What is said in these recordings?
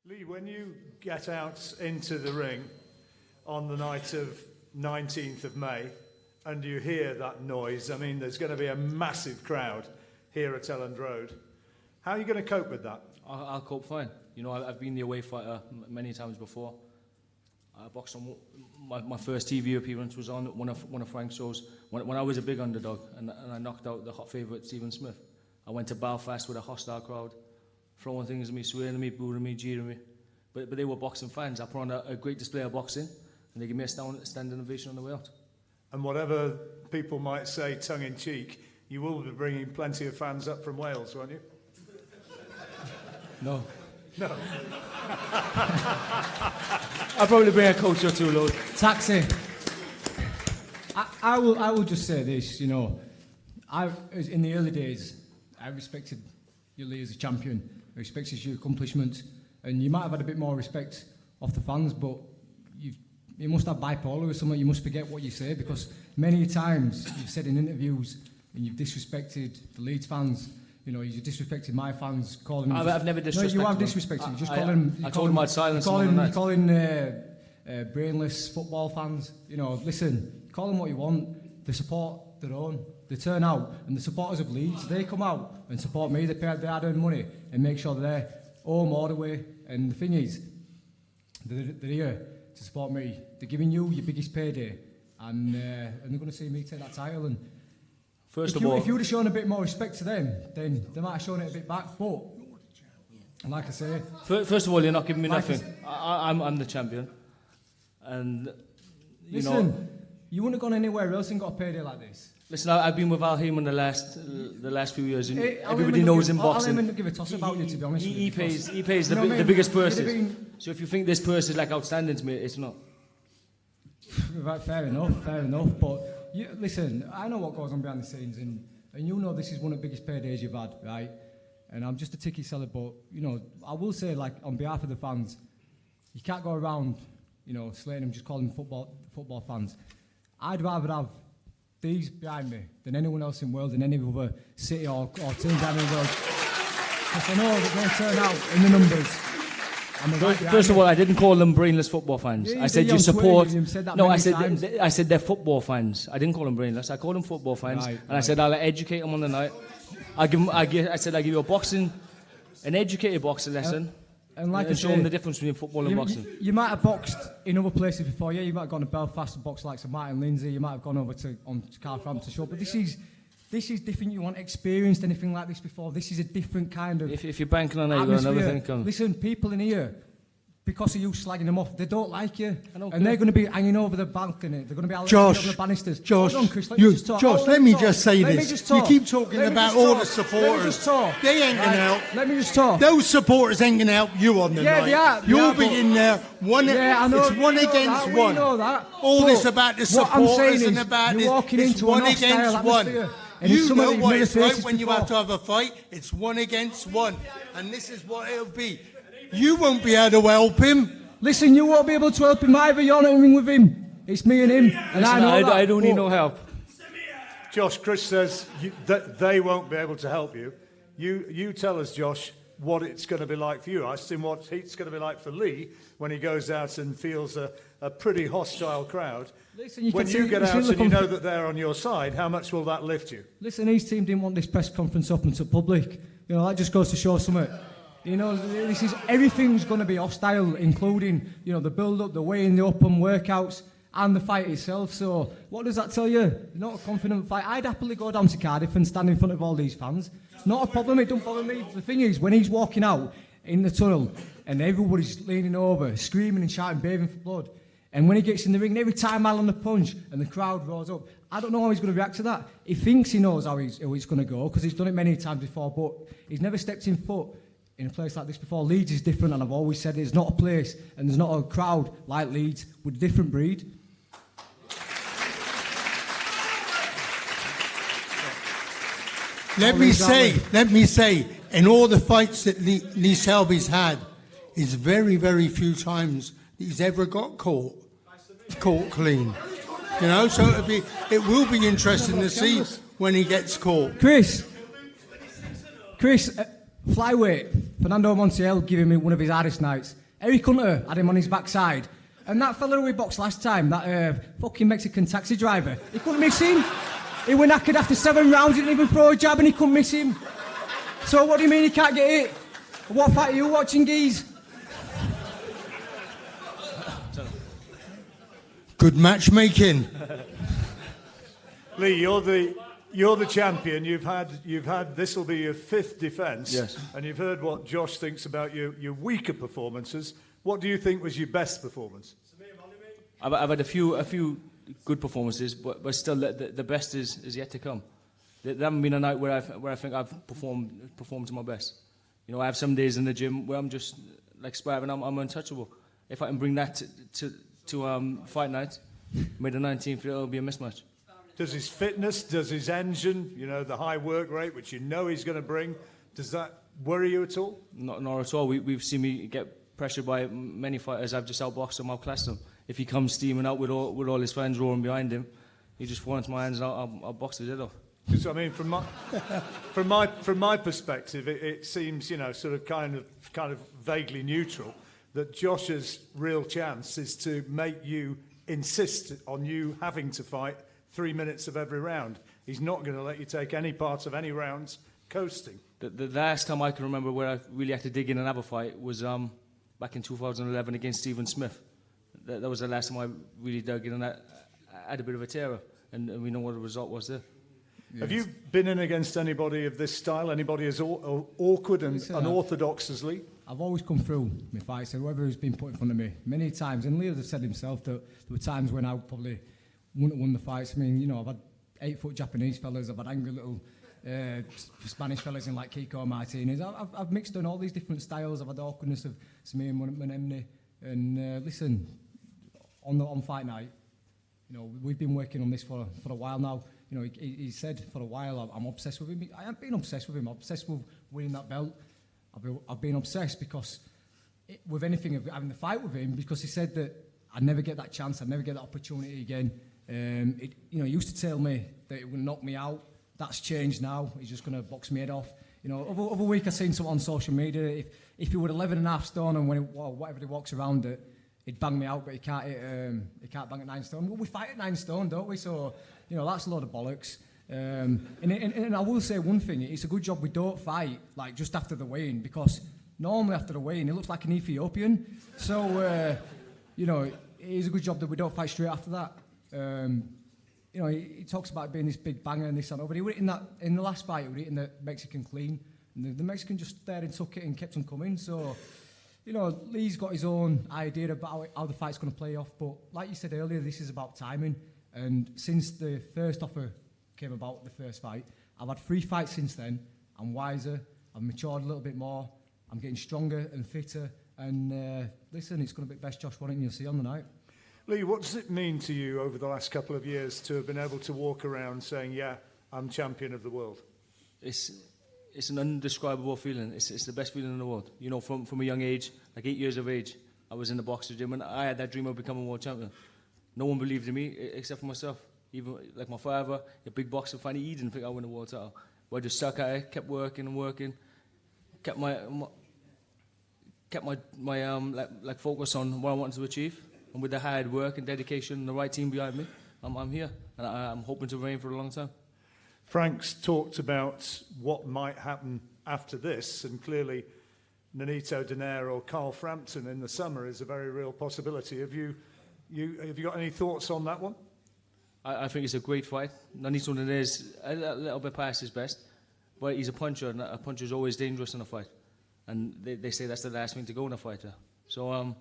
Lee, when you get out into the ring on the night of 19th of May and you hear that noise, I mean, there's going to be a massive crowd here at Elland Road. How are you going to cope with that? I'll cope fine. You know, I've been the away fighter many times before. I boxed on my first TV appearance was on one of Frank's shows when I was a big underdog and I knocked out the hot favourite Stephen Smith. I went to Belfast with a hostile crowd, throwing things at me, swearing at me, booing me, jeering me. But they were boxing fans. I put on a great display of boxing and they gave me a standing ovation on the way out. And whatever people might say tongue-in-cheek, you will be bringing plenty of fans up from Wales, won't you? No. No. I'll probably bring a coach or two, Lord. Taxi. I will just say this, you know, in the early days, I respected you, Lee, as a champion. I respected your accomplishments, and you might have had a bit more respect off the fans, but you must have bipolar or something. You must forget what you say, because many times you've said in interviews and you've disrespected the Leeds fans. You know, you disrespected my fans, calling them... I've never disrespected them. No, you have disrespected them. Just calling them... I told them I'd silence them. You're calling brainless football fans. You know, listen, call them what you want. They support their own. They turn out, and the supporters of Leeds, they come out and support me. They pay their hard-earned money and make sure they're home all the way. And the thing is, they're here to support me. They're giving you your biggest payday, and they're going to see me take that title. And if you would have shown a bit more respect to them, then they might have shown it a bit back. But, like I say... First of all, you're not giving me nothing. I'm the champion. And, Listen, you wouldn't have gone anywhere else and got a payday like this. Listen, I've been with Al Heyman the last few years, and everybody knows in boxing. I'll even give a toss about you, to be honest with you. He pays the biggest purses. So if you think this purse is like outstanding to me, it's not. Right, fair enough. But listen, I know what goes on behind the scenes, and you know this is one of the biggest paydays you've had, right? And I'm just a ticket seller, but you know, I will say, like, on behalf of the fans, you can't go around, you know, slating them, just calling them football fans. I'd rather have these behind me than anyone else in the world, than any other city or team down in the world. Because I know they're going to turn out in the numbers. First of all, I didn't call them brainless football fans. Yeah, I said you support... Twitter, I said they're football fans. I didn't call them brainless. I called them football fans. Right. I said I'll educate them on the night. I said I give you an educated boxing lesson. And like I show them the difference between football and boxing. You might have boxed in other places before. Yeah, you might have gone to Belfast and boxed like Sir Martin Lindsay. You might have gone over to Carthampton show. But this is different. You want experienced anything like this before. This is a different kind of... If you're banking on it, you're going to never think of... Listen, people in here, because of you slagging them off, they don't like you. And they're going to be hanging over the balcony. They're going to be hanging over the banisters. Josh, let me just say this. You keep talking about all the supporters. They ain't going to help. Let me just talk. Those supporters ain't going to help you on the night. They are. You'll be in there. It's one against one. We know that. All this about the supporters and about this. It's one against one. You know what it's like when you have to have a fight. It's one against one. And this is what it'll be. You won't be able to help him. Listen, you won't be able to help him either. You're not in the ring with him. It's me and him. And I don't need no help. Josh, Chris says that they won't be able to help you. You tell us, Josh, what it's going to be like for you. I asked him what it's going to be like for Lee when he goes out and feels a pretty hostile crowd. Listen, when you get out and you know that they're on your side, how much will that lift you? Listen, his team didn't want this press conference open to public. You know, that just goes to show something. You know, everything's going to be hostile, including, you know, the build-up, the weighing, the open workouts, and the fight itself. So, what does that tell you? Not a confident fight. I'd happily go down to Cardiff and stand in front of all these fans. It's not a problem. It don't bother me. The thing is, when he's walking out in the tunnel and everybody's leaning over, screaming and shouting, bathing for blood, and when he gets in the ring, and every time I land a punch and the crowd roars up, I don't know how he's going to react to that. He thinks he knows how it's going to go because he's done it many times before, but he's never stepped in foot in a place like this before. Leeds is different, and I've always said it's not a place and there's not a crowd like Leeds with a different breed. Let me say, in all the fights that Lee Selby's had, it's very, very few times he's ever got caught clean. You know, so it will be interesting to see when he gets caught. Chris, flyweight Fernando Montiel giving me one of his hardest nights. Eric Hunter had him on his backside. And that fella who we boxed last time, that fucking Mexican taxi driver, he couldn't miss him. He went knackered after 7 rounds, he didn't even throw a jab and he couldn't miss him. So what do you mean he can't get hit? What fight are you watching, geez? Good matchmaking. Lee, you're the champion. You've had this will be your 5th defence. Yes. And you've heard what Josh thinks about your weaker performances. What do you think was your best performance? I've had a few good performances, but still the best is yet to come. There haven't been a night where I think I've performed to my best. You know, I have some days in the gym where I'm just like sparring, I'm untouchable. If I can bring that to fight night, May the 19th, it'll be a mismatch. Does his fitness, does his engine, you know, the high work rate, which you know he's going to bring, does that worry you at all? Not at all. We've seen me get pressured by many fighters. I've just outboxed them, outclassed them. If he comes steaming out with all his fans roaring behind him, he just falls into my hands and I'll box his head off. Because I mean, from my perspective, it seems, you know, sort of kind of vaguely neutral that Josh's real chance is to make you insist on you having to fight 3 minutes of every round. He's not going to let you take any part of any rounds coasting. The last time I can remember where I really had to dig in and have a fight was back in 2011 against Stephen Smith. That was the last time I really dug in and I had a bit of a terror, and we know what the result was there. Yes. Have you been in against anybody of this style? Anybody as awkward and unorthodox as Lee? I've always come through my fights, and whoever has been put in front of me many times. And Lee has said himself that there were times when I probably wouldn't have won the fights. I mean, you know, I've had 8-foot Japanese fellas, I've had angry little Spanish fellas in like Kiko Martinez. I've mixed in all these different styles. I've had the awkwardness of Samir Menemne. And listen, on fight night, you know, we've been working on this for a while now. You know, he said for a while I'm obsessed with him. I haven't been obsessed with him. I'm obsessed with winning that belt. I've been obsessed because with anything of having the fight with him, because he said that I'd never get that chance. I'd never get that opportunity again. You know, he used to tell me that it would knock me out. That's changed now. He's just going to box me head off. You know, other week I seen something on social media. If he were 11.5 stone and whatever he walks around it, he'd bang me out, but he can't bang at 9 stone. Well, we fight at 9 stone, don't we? So, you know, that's a load of bollocks. And I will say one thing, it's a good job we don't fight like just after the weigh-in, because normally after the weigh-in he looks like an Ethiopian. So, you know, it is a good job that we don't fight straight after that. You know, he talks about being this big banger and this and over. He was in the last fight, he was eating the Mexican clean. And the Mexican just stared and took it and kept on coming. So, you know, Lee's got his own idea about how the fight's going to play off. But like you said earlier, this is about timing. And since the first offer came about, the first fight, I've had 3 fights since then. I'm wiser. I've matured a little bit more. I'm getting stronger and fitter. And listen, it's going to be best Josh Warrington you'll see on the night. Lee, what does it mean to you over the last couple of years to have been able to walk around saying, yeah, I'm champion of the world? It's an indescribable feeling. It's the best feeling in the world. You know, from a young age, like 8 years of age, I was in the boxing gym and I had that dream of becoming world champion. No one believed in me except for myself. Even like my father, a big boxer, finally he didn't think I would win a world title. But I just stuck at it, kept working and working, kept my focus on what I wanted to achieve. And with the hard work and dedication and the right team behind me, I'm here. And I'm hoping to reign for a long time. Frank's talked about what might happen after this, and clearly Nonito Donaire or Carl Frampton in the summer is a very real possibility. Have you got any thoughts on that one? I think it's a great fight. Nonito Donaire is a little bit past his best, but he's a puncher, and a puncher is always dangerous in a fight. And they say that's the last thing to go in a fight. So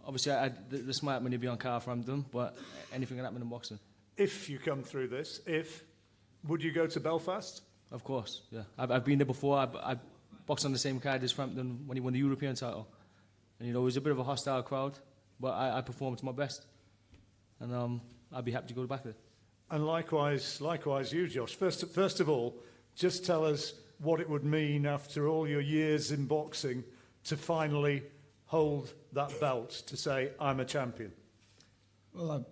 obviously the smart money be on Carl Frampton, but anything can happen in boxing. If you come through this, would you go to Belfast? Of course, yeah. I've been there before. I boxed on the same card as Frampton when he won the European title. And, you know, it was a bit of a hostile crowd, but I performed to my best. And I'd be happy to go back there. And likewise you, Josh. First of all, just tell us what it would mean after all your years in boxing to finally hold that belt, to say, I'm a champion. Well,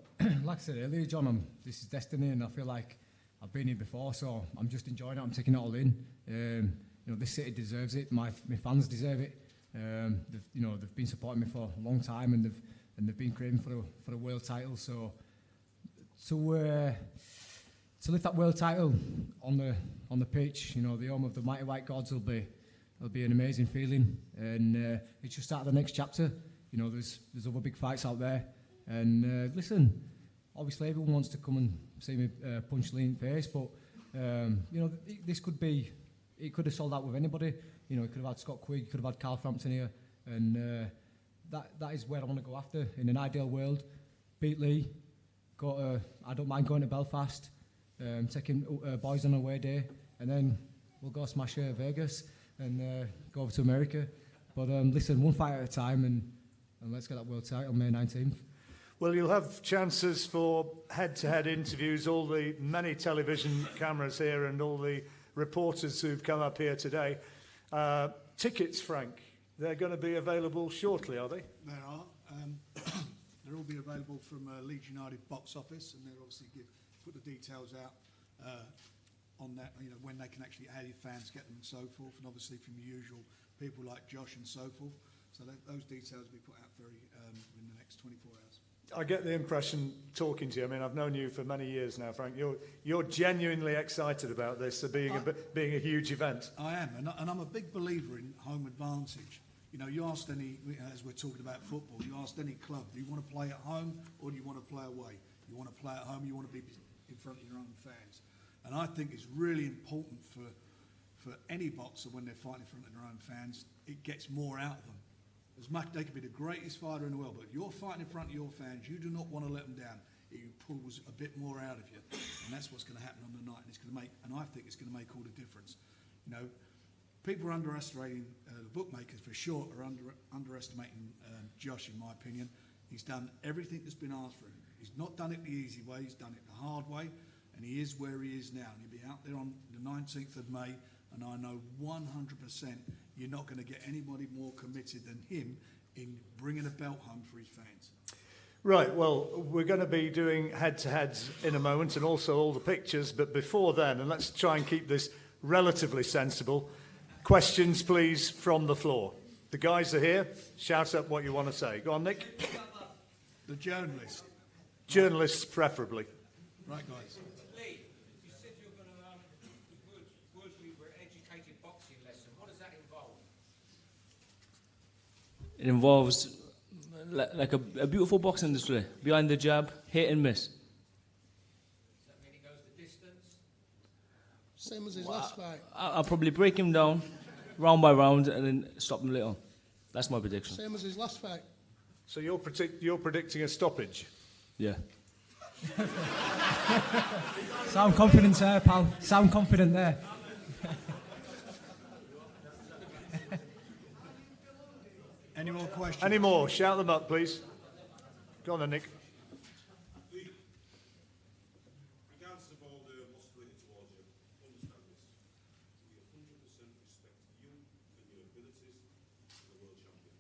like I said earlier, John, this is destiny, and I feel like I've been here before, so I'm just enjoying it. I'm taking it all in. You this city deserves it. My fans deserve it. They've been supporting me for a long time, and they've been craving for a world title. So to lift that world title on the pitch, the home of the mighty white gods, will be an amazing feeling, and it's just start the next chapter. There's other big fights out there, and listen, obviously everyone wants to come and see me punch Lee in the face, but this could have sold out with anybody. It could have had Scott Quigg, could have had Carl Frampton here, and that is where I want to go after. In an ideal world, beat Lee. I don't mind going to Belfast, taking boys on a away day, and then we'll go smash Vegas and go over to America. But listen, one fight at a time, and let's get that world title on May 19th. Well, you'll have chances for head-to-head interviews, all the many television cameras here and all the reporters who've come up here today. Tickets, Frank, they're going to be available shortly, are they? There are. They'll all be available from Leeds United box office, and they'll obviously put the details out on that, when they can actually, how your fans get them and so forth, and obviously from the usual people like Josh and so forth. So those details will be put out in the next 24 hours. I get the impression, talking to you, I've known you for many years now, Frank, you're genuinely excited about this, being a huge event. I am, and I'm a big believer in home advantage. You asked any, as we're talking about football, you asked any club, do you want to play at home or do you want to play away? You want to play at home, you want to be in front of your own fans. And I think it's really important for any boxer, when they're fighting in front of their own fans, it gets more out of them. As much, they could be the greatest fighter in the world, but if you're fighting in front of your fans, you do not want to let them down. It pulls a bit more out of you, and that's what's going to happen on the night. And I think it's going to make all the difference. People are underestimating the bookmakers for sure are underestimating Josh, in my opinion. He's done everything that's been asked for him. He's not done it the easy way. He's done it the hard way, and he is where he is now. And he'll be out there on the 19th of May. And I know 100% you're not going to get anybody more committed than him in bringing a belt home for his fans. Right, well, we're going to be doing head-to-heads in a moment, and also all the pictures, but before then, and let's try and keep this relatively sensible, questions, please, from the floor. The guys are here. Shout up what you want to say. Go on, Nick. The journalist. Journalists, preferably. Right, guys. Lee, you said you're going to words we were educated boxing lesson. What does that involve? It involves like a beautiful boxing display, behind the jab, hit and miss. Does that mean it goes the distance? Same as his last fight. I'll probably break him down, round by round, and then stop him later on. That's my prediction. Same as his last fight. So you're predicting a stoppage? Yeah. Sound confident there, pal. Sound confident there. Any more questions? Any more? Shout them up, please. Go on then, Nick. Regardless of all the hostility towards you, understand this. We 100% respect you and your abilities as a world champion.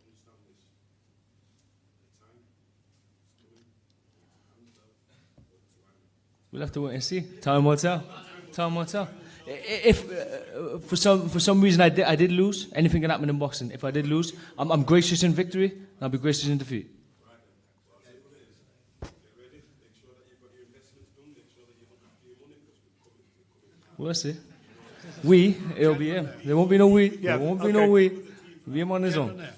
Understand this. The time is coming. Hands up, or to hand. We'll have to wait and see. Time will tell. Time will tell. If for some reason I did lose, anything can happen in boxing. If I did lose, I'm gracious in victory, and I'll be gracious in defeat. We'll see. It'll be him. There won't be no we. Yeah, There won't be okay. no we. It'll be him on his own. There.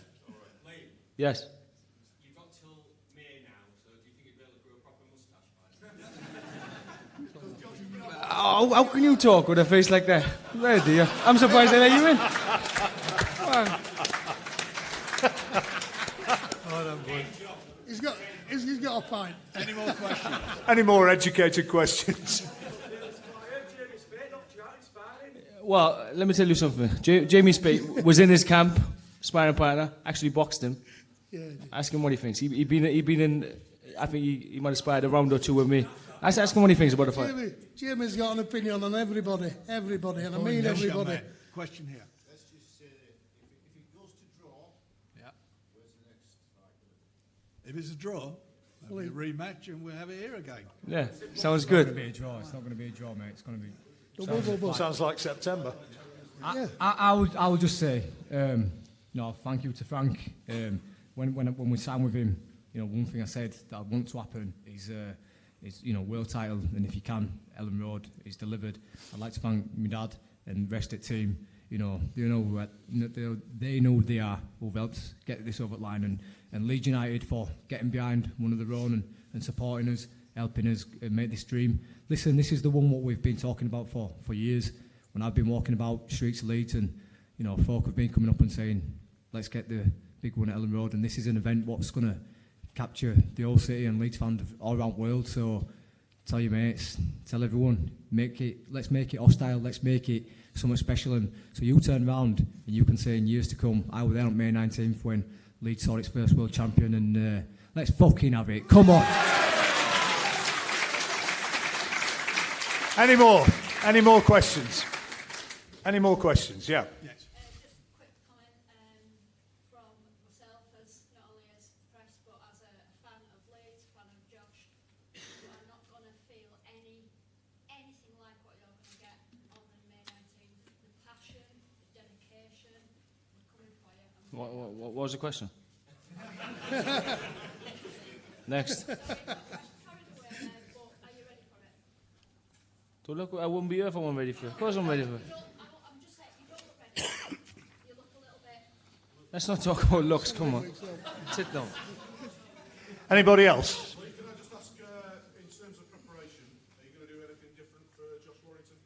Yes. You've got till May now, so do you think you'd be able to grow a proper moustache? How can you talk with a face like that? There, dear. I'm surprised they let you in. He's got a point. Any more questions? Any more educated questions? Well, let me tell you something. Jamie Spate was in his camp, sparring partner, actually boxed him. Yeah. Ask him what he thinks. He'd been in, I think he might have sparred a round or two with me. Ask him what he thinks about the fight. Jimmy's got an opinion on everybody, and I mean Yes, young everybody. man. Question here. Let's just say that if it goes to draw, Yeah. where's the next fight? If it's a draw, there'll be a rematch and we'll have it here again. Yeah, sounds It's not going to good. be a draw. It's not going to be a draw, mate. It's going to be... Sounds like September. I would just say, thank you to Frank. When we signed with him, one thing I said that I want to happen is world title, and if you can, Ellen Road is delivered. I'd like to thank my dad and the rest of the team. They know who they are, who've helped get this over the line, and Leeds United for getting behind one of their own and supporting us, helping us make this dream. Listen, this is the one what we've been talking about for years. When I've been walking about streets of Leeds, and folk have been coming up and saying, let's get the big one at Ellen Road, and this is an event what's going to capture the whole city and Leeds fans all around the world. So tell your mates, tell everyone, let's make it hostile, let's make it something special. And so you turn around and you can say in years to come, I was there on May 19th when Leeds saw its first world champion, and let's fucking have it. Come on. Any more questions? Any more questions? Yeah. Yes. Just a quick comment from myself, as not only as press but as a fan of Leeds, fan of Josh. You are not going to feel anything like what you're going to get on the May 19th. The passion, the dedication, we're coming for you. What was the question? Next. Carried away there, but are you ready for it? So look, I wouldn't be here if I wasn't ready for it. Of course I'm ready for it. I'm just saying, you don't look ready. You look a little bit. Let's not talk about looks, come on. Sit down. Anybody else? Lee, can I just ask, in terms of preparation, are you going to do anything different for Josh Warrington?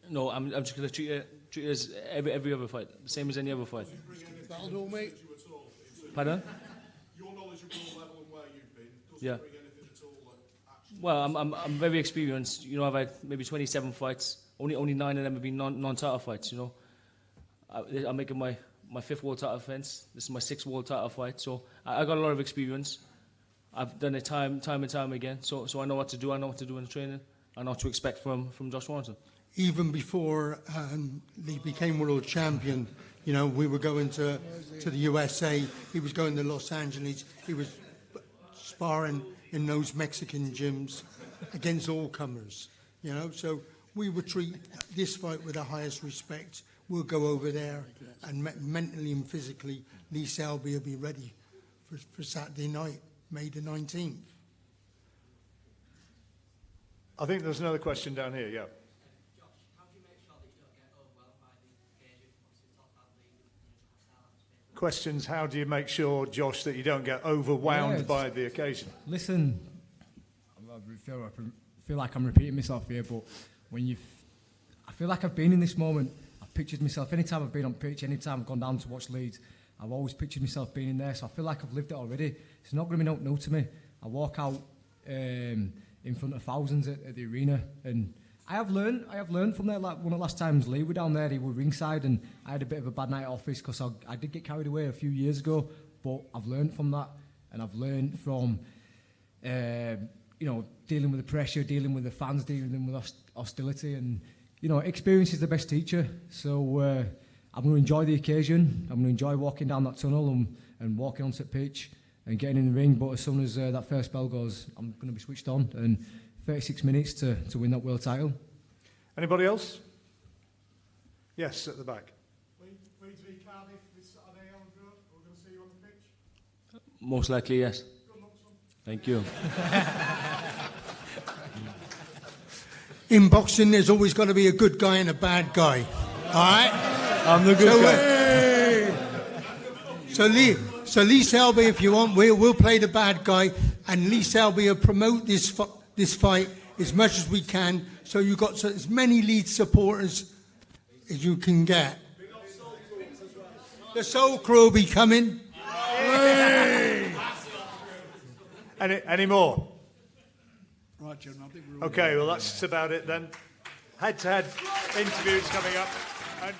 No, I'm just going to treat it as every other fight, the same as any other fight. That'll do, mate. Pardon? Your knowledge of your level and where you've been, does Yeah. it bring anything at all that actually... Well, I'm very experienced. I've had maybe 27 fights. Only 9 of them have been non-title fights. I'm making my 5th world title defense. This is my 6th world title fight. So I got a lot of experience. I've done it time and time again. So I know what to do. I know what to do in the training. I know what to expect from Josh Warrington. Even before he became world champion, we were going to the USA. He was going to Los Angeles. He was sparring in those Mexican gyms against all comers. So we would treat this fight with the highest respect. We'll go over there, and mentally and physically, Lee Selby will be ready for Saturday night, May the 19th. I think there's another question down here, yeah. Josh, how do you make sure that you don't get overwhelmed by the occasion? Obviously, top athlete, Questions, how do you make sure, Josh, that you don't get overwhelmed Yes. by the occasion? Listen, I feel like I'm repeating myself here, but I feel like I've been in this moment. I've pictured myself, anytime I've been on pitch, anytime I've gone down to watch Leeds, I've always pictured myself being in there, so I feel like I've lived it already. It's not going to be no new to me. I walk out in front of thousands at the arena, and I have learned from there. Like one of the last times Lee were down there, he were ringside, and I had a bit of a bad night at office because I did get carried away a few years ago, but I've learned from that, and I've learned from dealing with the pressure, dealing with the fans, dealing with hostility, and experience is the best teacher. So I'm going to enjoy the occasion. I'm going to enjoy walking down that tunnel and walking onto the pitch and getting in the ring. But as soon as that first bell goes, I'm going to be switched on. And 36 minutes to win that world title. Anybody else? Yes, at the back. Leeds v Cardiff this Saturday, Ellen Road. We're going to see you on the pitch. Most likely, yes. Good luck, son. Thank you. In boxing, there's always got to be a good guy and a bad guy. All right? I'm the good guy. So Lee Selby, if you want, we'll play the bad guy, and Lee Selby will promote this fight as much as we can. So you've got as many Leeds supporters as you can get. The Soul Crew will be coming. Any more? Right, gentlemen, I think we're all Okay, well, that's about it then. Head-to-head interviews coming up. And